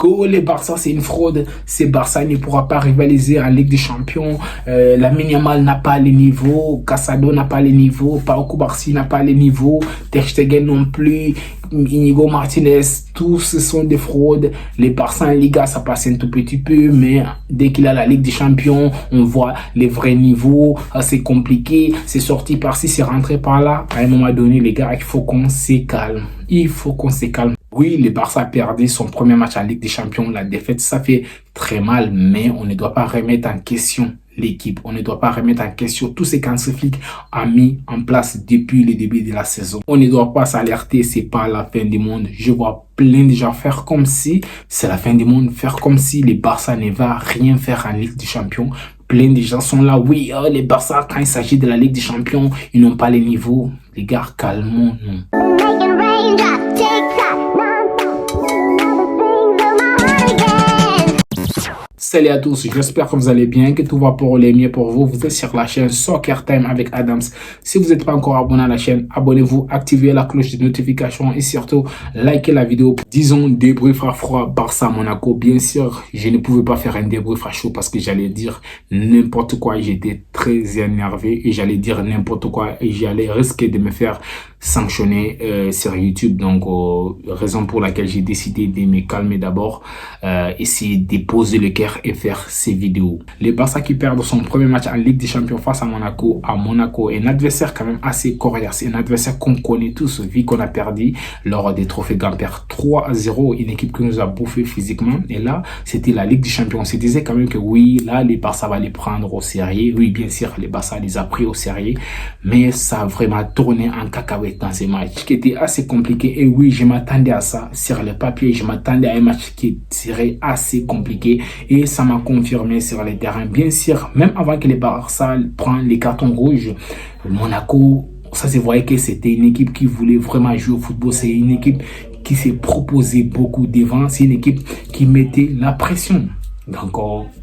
Que les Barça, c'est une fraude. Ces Barça ne pourra pas rivaliser en Ligue des Champions. Lamine Yamal n'a pas les niveaux. Casado n'a pas les niveaux. Pau Cubarsí n'a pas les niveaux. Ter Stegen non plus. Inigo Martinez. Tous ce sont des fraudes. Les Barça en Liga, ça passe un tout petit peu. Mais dès qu'il a la Ligue des Champions, on voit les vrais niveaux. C'est compliqué. C'est sorti par-ci, c'est rentré par-là. À un moment donné, les gars, il faut qu'on se calme. Il faut qu'on se calme. Oui, le Barça a perdu son premier match en Ligue des Champions. La défaite, ça fait très mal, mais on ne doit pas remettre en question l'équipe. On ne doit pas remettre en question tout ce qu'Hansi Flick a mis en place depuis le début de la saison. On ne doit pas s'alerter, c'est pas la fin du monde. Je vois plein de gens faire comme si c'est la fin du monde, faire comme si le Barça ne va rien faire en Ligue des Champions. Plein de gens sont là, oui, les Barça, quand il s'agit de la Ligue des Champions, ils n'ont pas les niveaux. Les gars, calmons-nous. Salut à tous, j'espère que vous allez bien, que tout va pour le mieux pour vous. Vous êtes sur la chaîne Soccer Time avec Adams. Si vous n'êtes pas encore abonné à la chaîne, abonnez-vous, activez la cloche de notification et surtout, likez la vidéo. Disons débrief à froid Barça-Monaco. Bien sûr, je ne pouvais pas faire un débrief à chaud parce que j'allais dire n'importe quoi. J'étais très énervé et j'allais dire n'importe quoi et j'allais risquer de me faire sanctionner sur YouTube. Donc, raison pour laquelle j'ai décidé de me calmer d'abord, essayer de poser le cœur et faire ces vidéos. Les Barça qui perdent son premier match en Ligue des Champions face à Monaco, un adversaire quand même assez coriace, un adversaire qu'on connaît tous vu qu'on a perdu lors des trophées Gamper 3-0, une équipe qui nous a bouffé physiquement. Et là, c'était la Ligue des Champions. On se disait quand même que oui, là, les Barça va les prendre au sérieux. Oui, bien sûr, les Barça les a pris au sérieux, mais ça a vraiment tourné en cacahuète dans ces matchs qui étaient assez compliqués. Et oui, je m'attendais à ça sur le papier. Je m'attendais à un match qui serait assez compliqué et ça m'a confirmé sur le terrain. Bien sûr, même avant que les Barça prennent les cartons rouges, Monaco, ça se voyait que c'était une équipe qui voulait vraiment jouer au football. C'est une équipe qui s'est proposé beaucoup devant. C'est une équipe qui mettait la pression. Donc,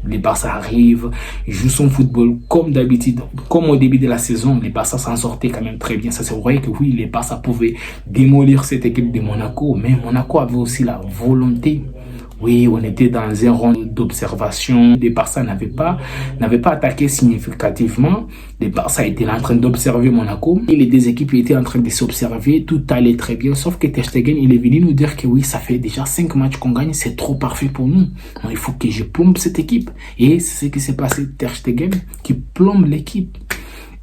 les Barça arrivent, jouent son football comme d'habitude, comme au début de la saison. Les Barça s'en sortaient quand même très bien. Ça se voyait que oui, les Barça pouvaient démolir cette équipe de Monaco, mais Monaco avait aussi la volonté. Oui, on était dans un rond d'observation. Les Barça n'avaient pas attaqué significativement. Les Barça étaient en train d'observer Monaco. Et les deux équipes étaient en train de s'observer. Tout allait très bien. Sauf que Ter Stegen, il est venu nous dire que oui, ça fait déjà 5 matchs qu'on gagne. C'est trop parfait pour nous. Donc, il faut que je plombe cette équipe. Et c'est ce qui s'est passé. Ter Stegen qui plombe l'équipe.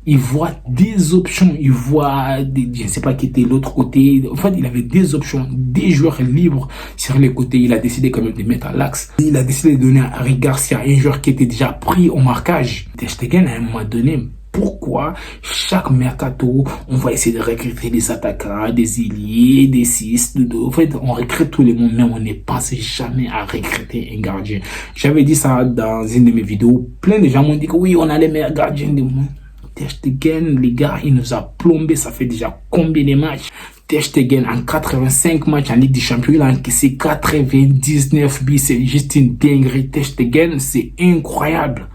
Il voit des options, il voit, je ne sais pas qui était l'autre côté. En fait, il avait des options, des joueurs libres sur les côtés. Il a décidé quand même de mettre à l'axe. Il a décidé de donner à Eric Garcia, un joueur qui était déjà pris au marquage. Ter Stegen, à un moment donné, pourquoi chaque mercato, on va essayer de recruter des attaquants, des ailiers, des 6, en fait, on recrute tout le monde, mais on ne pense jamais à recruter un gardien. J'avais dit ça dans une de mes vidéos. Plein de gens m'ont dit que oui, on a les meilleurs gardiens du monde. Ter Stegen, les gars, il nous a plombé. Ça fait déjà combien de matchs? Ter Stegen, en 85 matchs en Ligue des Champions, il a encaissé 99 buts. C'est juste une dinguerie. Ter Stegen, c'est incroyable.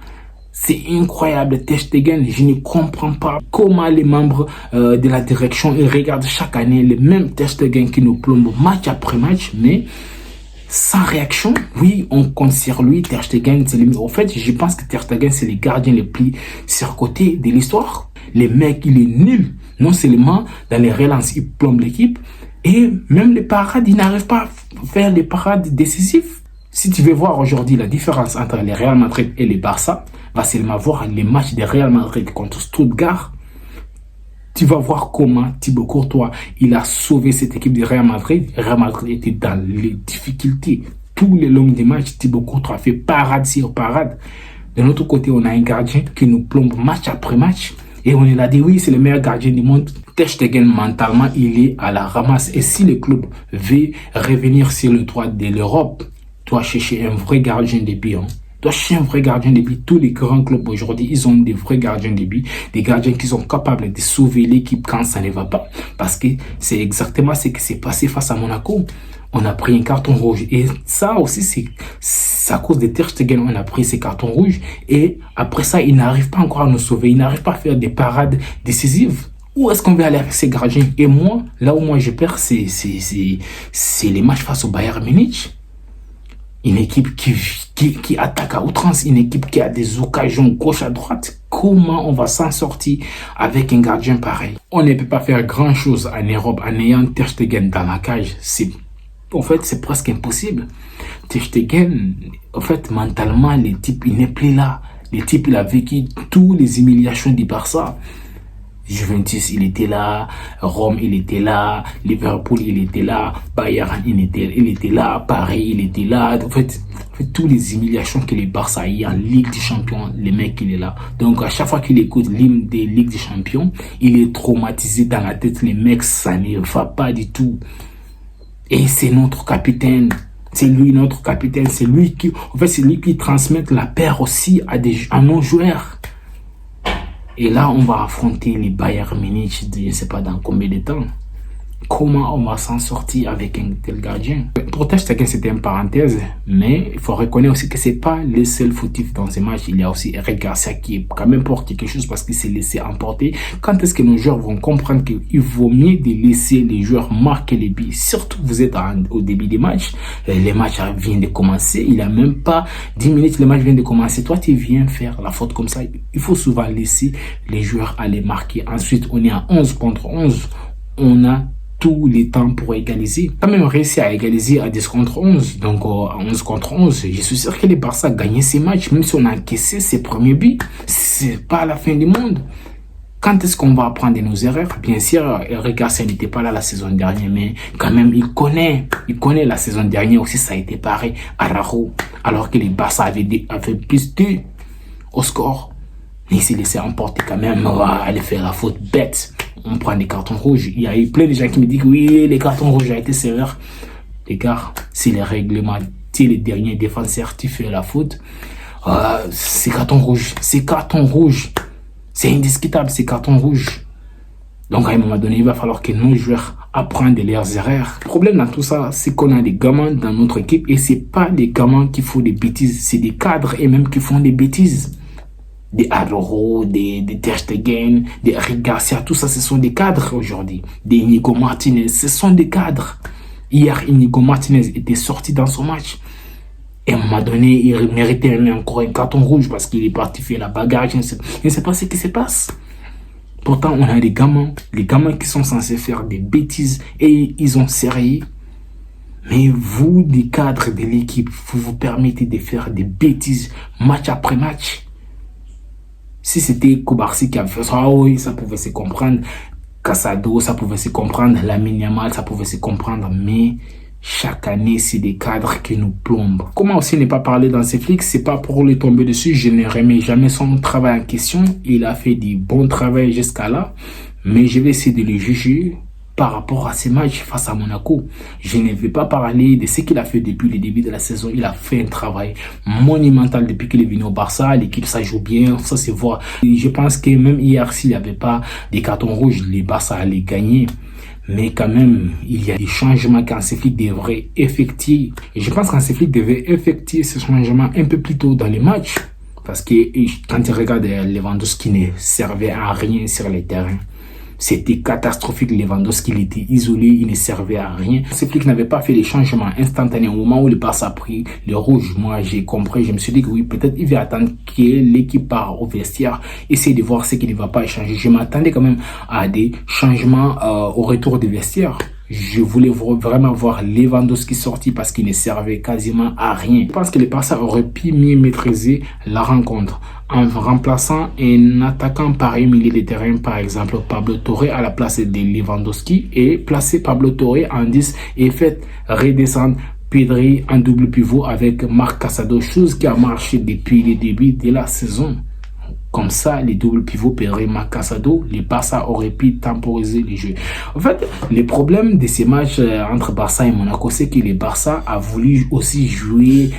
C'est incroyable. Ter Stegen, je ne comprends pas comment les membres de la direction ils regardent chaque année les mêmes Ter Stegen qui nous plombent match après match, mais sans réaction. Oui, on compte sur lui. Ter Stegen, c'est le... En fait, je pense que Ter Stegen, c'est le gardien le plus surcoté de l'histoire. Le mec, il est nul. Non seulement dans les relances, il plombe l'équipe, et même les parades, il n'arrive pas à faire les parades décisives. Si tu veux voir aujourd'hui la différence entre les Real Madrid et les Barça, va seulement voir les matchs de Real Madrid contre Stuttgart. Tu vas voir comment Thibaut Courtois, il a sauvé cette équipe de Real Madrid. Real Madrid était dans les difficultés. Tous les longs des matchs, Thibaut Courtois a fait parade sur parade. De l'autre côté, on a un gardien qui nous plombe match après match. Et on a dit, oui, c'est le meilleur gardien du monde. Ter Stegen, mentalement, il est à la ramasse. Et si le club veut revenir sur le toit de l'Europe, doit chercher un vrai gardien de but. Doit chercher un vrai gardien de but. Tous les grands clubs aujourd'hui, ils ont des vrais gardiens de but. Des gardiens qui sont capables de sauver l'équipe quand ça ne va pas. Parce que c'est exactement ce qui s'est passé face à Monaco. On a pris un carton rouge. Et ça aussi, c'est à cause de Ter Stegen. On a pris ces cartons rouges. Et après ça, il n'arrive pas encore à nous sauver. Il n'arrive pas à faire des parades décisives. Où est-ce qu'on va aller avec ces gardiens? Et moi, là où moi je perds, c'est les matchs face au Bayern Munich. une équipe qui attaque à outrance, une équipe qui a des occasions gauche à droite. Comment on va s'en sortir avec un gardien pareil? On ne peut pas faire grand chose en Europe en ayant Ter Stegen dans la cage. En fait, c'est presque impossible. Ter Stegen, en fait, mentalement, le type, il n'est plus là. Le type, il a vécu toutes les humiliations du Barça. Juventus, il était là. Rome, il était là. Liverpool, il était là. Bayern, il était là. Paris, il était là. En fait, toutes les humiliations que le Barça a eu en Ligue des Champions, le mec, il est là. Donc, à chaque fois qu'il écoute l'hymne des Ligues des Champions, il est traumatisé dans la tête. Les mecs, ça ne va pas du tout. Et c'est notre capitaine. C'est lui notre capitaine. C'est lui qui, en fait, c'est lui qui transmet la paix aussi à nos joueurs. Et là, on va affronter les Bayern Munich, je ne sais pas dans combien de temps. Comment on va s'en sortir avec un tel gardien? Pour Ter Stegen, c'était une parenthèse, mais il faut reconnaître aussi que c'est pas le seul fautif dans ces matchs. Il y a aussi Eric Garcia qui est quand même pour quelque chose parce qu'il s'est laissé emporter. Quand est-ce que nos joueurs vont comprendre qu'il vaut mieux de laisser les joueurs marquer les buts? Surtout, vous êtes au début des matchs. Les matchs viennent de commencer. Il a même pas 10 minutes, le match vient de commencer. Toi, tu viens faire la faute comme ça. Il faut souvent laisser les joueurs aller marquer. Ensuite, on est à 11 contre 11. On a tous les temps pour égaliser. Quand même réussi à égaliser à 10 contre 11. Donc, à 11 contre 11, je suis sûr que les Barça gagnaient ces matchs, même si on a encaissé ses premiers buts. C'est pas la fin du monde. Quand est-ce qu'on va apprendre de nos erreurs? Bien sûr, Eric Garcia n'était pas là la saison dernière, mais quand même, il connaît la saison dernière aussi, ça a été pareil. Araujo, alors que les Barça avaient plus de au score. Mais il s'est laissé emporter quand même. On va aller faire la faute bête. On prend des cartons rouges. Il y a eu plein de gens qui me disent que oui, les cartons rouges ont été sévères. Les gars, c'est les règlements. Tu es le dernier défenseur, tu fais la faute. C'est carton rouge. C'est carton rouge. C'est indiscutable, c'est carton rouge. Donc à un moment donné, il va falloir que nos joueurs apprennent de leurs erreurs. Le problème dans tout ça, c'est qu'on a des gamins dans notre équipe et c'est pas des gamins qui font des bêtises. C'est des cadres et même qui font des bêtises. Des Araujo, des Ter Stegen, des Eric Garcia, tout ça, ce sont des cadres aujourd'hui. Des Inigo Martinez, ce sont des cadres. Hier, Inigo Martinez était sorti dans son match. Et à un moment donné, il méritait même encore un carton rouge parce qu'il est parti faire la bagarre. Je ne sais pas ce qui se passe. Pourtant, on a des gamins qui sont censés faire des bêtises et ils ont sérieux. Mais vous, des cadres de l'équipe, vous vous permettez de faire des bêtises match après match. Si c'était Koubarsi qui avait fait ça, oui, ça pouvait se comprendre. Casado, ça pouvait se comprendre. Lamine Yamal, ça pouvait se comprendre. Mais chaque année, c'est des cadres qui nous plombent. Comment aussi ne pas parler dans ces flics? C'est pas pour les tomber dessus. Je ne remets jamais son travail en question. Il a fait du bon travail jusqu'à là. Mais je vais essayer de le juger par rapport à ces matchs face à Monaco. Je ne vais pas parler de ce qu'il a fait depuis le début de la saison. Il a fait un travail monumental depuis qu'il est venu au Barça. L'équipe, ça joue bien, ça se voit. Et je pense que même hier, s'il n'y avait pas des cartons rouges, les Barça allaient gagner. Mais quand même, il y a des changements qu'Hansi Flick devrait effectuer. Et je pense qu'Hansi Flick devait effectuer ces changements un peu plus tôt dans les matchs. Parce que quand tu regardes Lewandowski ne servait à rien sur les terrains. C'était catastrophique. Lewandowski, il était isolé, il ne servait à rien. Hansi Flick n'avait pas fait les changements instantanés au moment où le Barça a pris le rouge. Moi, j'ai compris, je me suis dit que oui, peut-être il va attendre que l'équipe part au vestiaire, essayer de voir ce qu'il ne va pas échanger. Je m'attendais quand même à des changements au retour du vestiaire. Je voulais vraiment voir Lewandowski sorti parce qu'il ne servait quasiment à rien. Je pense que le Barça aurait pu mieux maîtriser la rencontre en remplaçant un attaquant par un milieu de terrain, par exemple Pablo Torre à la place de Lewandowski, et placer Pablo Torre en 10 et fait redescendre Pedri en double pivot avec Marc Casado, chose qui a marché depuis le début de la saison. Comme ça, les doubles pivots Pedri, Marc Casado, les Barça auraient pu temporiser les jeux. En fait, le problème de ces matchs entre Barça et Monaco, c'est que les Barça a voulu aussi jouer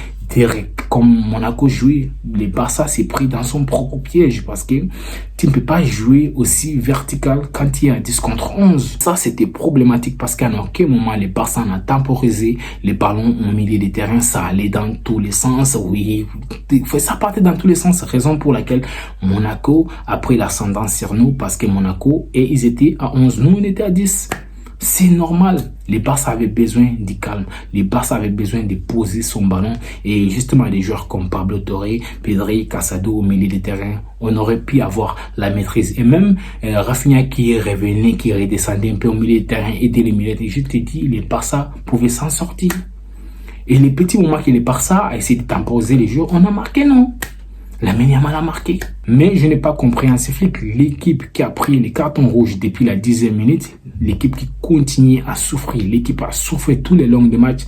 comme Monaco jouait. Le Barça s'est pris dans son propre piège parce que tu ne peux pas jouer aussi vertical quand il y a 10 contre 11. Ça, c'était problématique parce qu'à aucun moment, le Barça n'a temporisé les ballons au milieu des terrains. Ça allait dans tous les sens. Oui, ça partait dans tous les sens. Raison pour laquelle Monaco a pris l'ascendant sur nous parce que Monaco, et ils étaient à 11. Nous, on était à 10. C'est normal. Les Barça avaient besoin du calme. Les Barça avaient besoin de poser son ballon. Et justement, des joueurs comme Pablo Torre, Pedri, Casado au milieu de terrain, on aurait pu avoir la maîtrise. Et même Rafinha qui est revenu, qui est redescendu un peu au milieu de terrain, aider les milieux. Et je te dis, les Barça pouvaient s'en sortir. Et les petits moments que les Barça a essayé de temposer les jeux, on a marqué, non? Lamine Yamal a marqué. Mais je n'ai pas compris Hansi Flick, l'équipe qui a pris les cartons rouges depuis la 10e minute, l'équipe qui continue à souffrir, l'équipe a souffert tous les longs de match.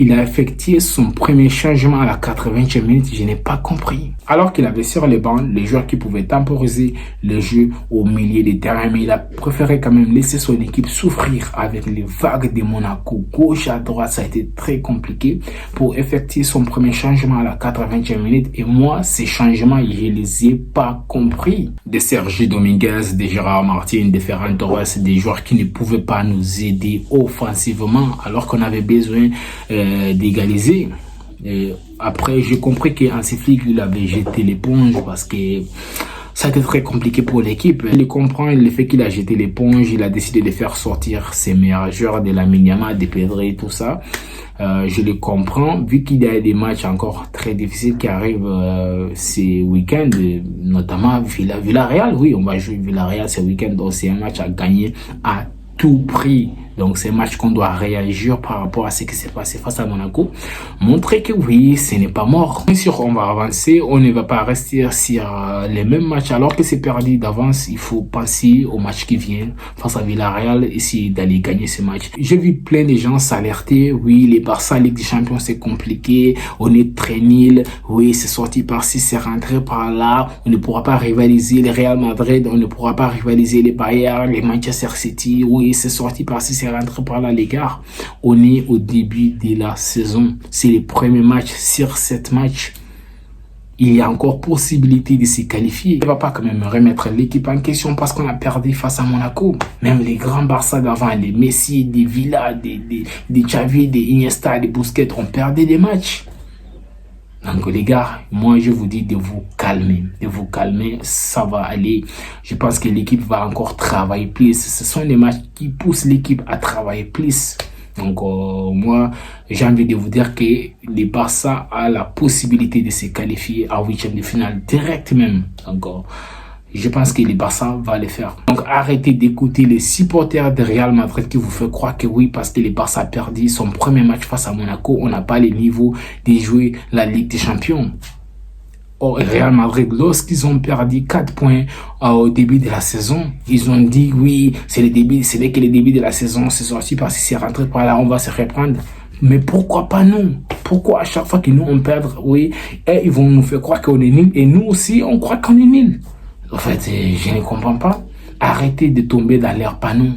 Il a effectué son premier changement à la 80e minute, je n'ai pas compris. Alors qu'il avait sur les bancs les joueurs qui pouvaient temporiser le jeu au milieu des terrains, mais il a préféré quand même laisser son équipe souffrir avec les vagues de Monaco. Gauche à droite, ça a été très compliqué pour effectuer son premier changement à la 80e minute. Et moi, ces changements, je les ai pas compris. De Sergio Dominguez, de Gérard Martin, de Ferran Torres, des joueurs qui ne pouvaient pas nous aider offensivement alors qu'on avait besoin d'égaliser. Après, j'ai compris que Hansi Flick, il avait jeté l'éponge parce que ça a été très compliqué pour l'équipe. Il comprend le fait qu'il a jeté l'éponge, il a décidé de faire sortir ses meilleurs joueurs, de Lamine Yamal, de Pedri, tout ça. Je le comprends, vu qu'il y a des matchs encore très difficiles qui arrivent ces week-ends, notamment Villarreal. Oui, on va jouer Villarreal ce week-end, donc c'est un match à gagner à tout prix. Donc c'est un match qu'on doit réagir par rapport à ce qui s'est passé face à Monaco. Montrer que oui, ce n'est pas mort. Bien sûr, on va avancer. On ne va pas rester sur les mêmes matchs alors que c'est perdu d'avance. Il faut passer au match qui vient face à Villarreal, essayer d'aller gagner ce match. J'ai vu plein de gens s'alerter. Oui, les Barça, Ligue des Champions, c'est compliqué. On est très nul. Oui, c'est sorti par-ci, c'est rentré par là. On ne pourra pas rivaliser les Real Madrid. On ne pourra pas rivaliser les Bayern, les Manchester City. Oui, c'est sorti par-ci, c'est rentré par là, les gars. On est au début de la saison. C'est les premiers matchs. Sur 7 matchs, il y a encore possibilité de se qualifier. Il ne va pas quand même remettre l'équipe en question parce qu'on a perdu face à Monaco. Même les grands Barça d'avant, les Messi, des Villa, des Xavi, des Iniesta, des Busquets, ont perdu des matchs. Donc les gars, moi je vous dis de vous calmer, ça va aller. Je pense que l'équipe va encore travailler plus. Ce sont des matchs qui poussent l'équipe à travailler plus. Donc moi j'ai envie de vous dire que les Barça a la possibilité de se qualifier à 8e de finale direct même. Donc je pense que les Barça va le faire. Donc arrêtez d'écouter les supporters de Real Madrid qui vous fait croire que oui, parce que les Barça a perdu son premier match face à Monaco, on n'a pas le niveau de jouer la Ligue des Champions. Au Real Madrid, lorsqu'ils ont perdu 4 points au début de la saison, ils ont dit oui, c'est le début de la saison, c'est sorti parce que c'est rentré par là, on va se reprendre. Mais pourquoi pas nous? Pourquoi à chaque fois que nous on perd, oui, et ils vont nous faire croire qu'on est nul et nous aussi on croit qu'on est nul? En fait, je ne comprends pas. Arrêtez de tomber dans leurs panneaux.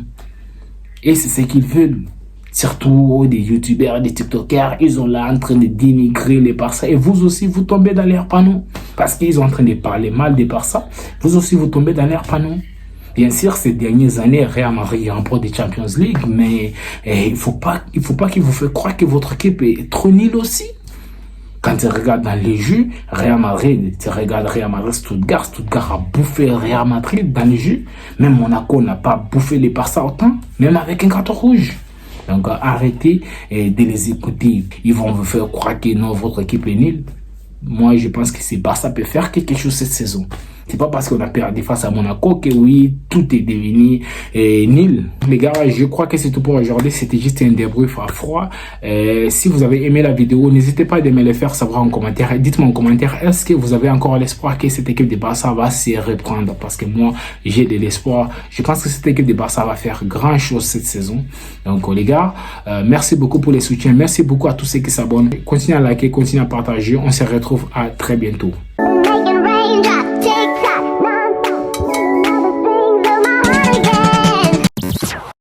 Et c'est ce qu'ils veulent. Surtout des youtubeurs, des tiktokers, ils sont là en train de dénigrer les Barça. Et vous aussi, vous tombez dans leurs panneaux. Parce qu'ils sont en train de parler mal des Barça. Vous aussi, vous tombez dans leurs panneaux. Bien sûr, ces dernières années, Real Madrid remporte des Champions League. Mais il faut pas qu'il vous fasse croire que votre équipe est trop nulle aussi. Quand tu regardes dans les jeux, Real Madrid, tu regardes Real Madrid, Stuttgart a bouffé Real Madrid dans les jeux. Même Monaco n'a pas bouffé les Barça autant, même avec un carton rouge. Donc arrêtez de les écouter. Ils vont vous faire croire que non, votre équipe est nulle. Moi, je pense que c'est Barça peut faire quelque chose cette saison. C'est pas parce qu'on a perdu face à Monaco que oui, tout est devenu nul. Les gars, je crois que c'est tout pour aujourd'hui. C'était juste un débrief à froid. Si vous avez aimé la vidéo, n'hésitez pas à me le faire savoir en commentaire. Dites-moi en commentaire, est-ce que vous avez encore l'espoir que cette équipe de Barça va se reprendre? Parce que moi, j'ai de l'espoir. Je pense que cette équipe de Barça va faire grand chose cette saison. Donc les gars, merci beaucoup pour les soutiens. Merci beaucoup à tous ceux qui s'abonnent. Continuez à liker, continuez à partager. On se retrouve à très bientôt.